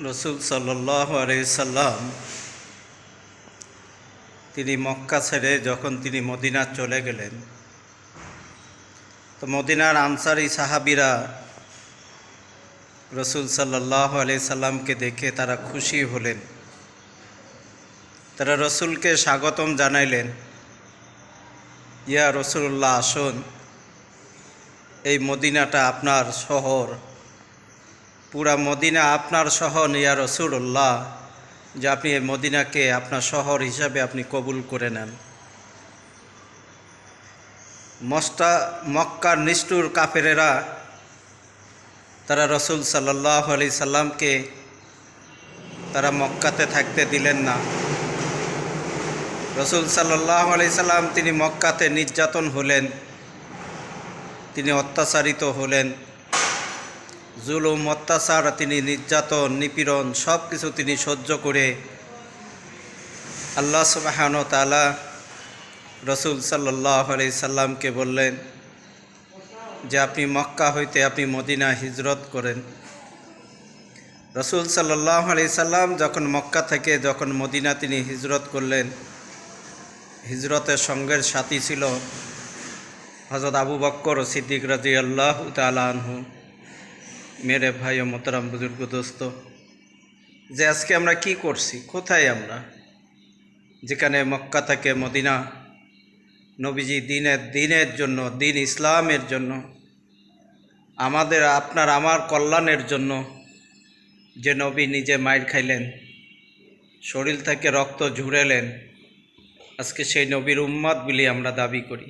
রসুল সাল্লাল্লাহু আলাইহি সাল্লাম তিনি মক্কা ছেড়ে যখন তিনি মদিনা চলে গেলেন, তো মদিনার আনসারী সাহাবীরা রসুল সাল্লাল্লাহু আলাইহি সাল্লামকে দেখে তারা খুশি হলেন। তারা রসুলকে স্বাগতম জানাইলেন, ইয়া রসুল্লাহ, আসুন, এই মদিনাটা আপনার শহর, পুরা মদিনা আপনার শহর, ইয়া রসুল্লাহ, যে আপনি এই মদিনাকে আপনার শহর হিসাবে আপনি কবুল করে নেন। মক্কার নিষ্ঠুর কাফেরেরা তারা রসুল সাল্লাল্লাহু আলাইহি সাল্লামকে তারা মক্কাতে থাকতে দিলেন না। রসুল সাল্লাল্লাহু আলাইহি সাল্লাম তিনি মক্কাতে নির্যাতন হলেন, তিনি অত্যাচারিত হলেন, জুলুম অত্যাচার, তিনি নির্যাতন নিপীড়ন সব কিছু তিনি সহ্য করে আল্লাহ সুবহানাহু ওয়া তাআলা রসুল সাল্লাল্লাহু আলাইহি সাল্লামকে বললেন যে আপনি মক্কা হইতে আপনি মদিনা হিজরত করেন। রসুল সাল্লাল্লাহু আলাইহি সাল্লাম যখন মক্কা থেকে যখন মদিনা তিনি হিজরত করলেন, হিজরতের সঙ্গের সাথী ছিল হযরত আবু বকর সিদ্দিক রাদিয়াল্লাহু তাআলা আনহু। মেরে ভাই ও মোহতারাম বুজুর্গ দোস্ত, যে আজকে আমরা কি করছি, কোথায় আমরা, যেখানে মক্কা থেকে মদিনা নবীজি দিনের জন্য, দিন ইসলামের জন্য, আমাদের আপনার আমার কল্যাণের জন্য যে নবী নিজে মাইর খাইলেন, শরীর থেকে রক্ত ঝুরেলেন, আজকে সেই নবীর উম্মত বলে আমরা দাবি করি।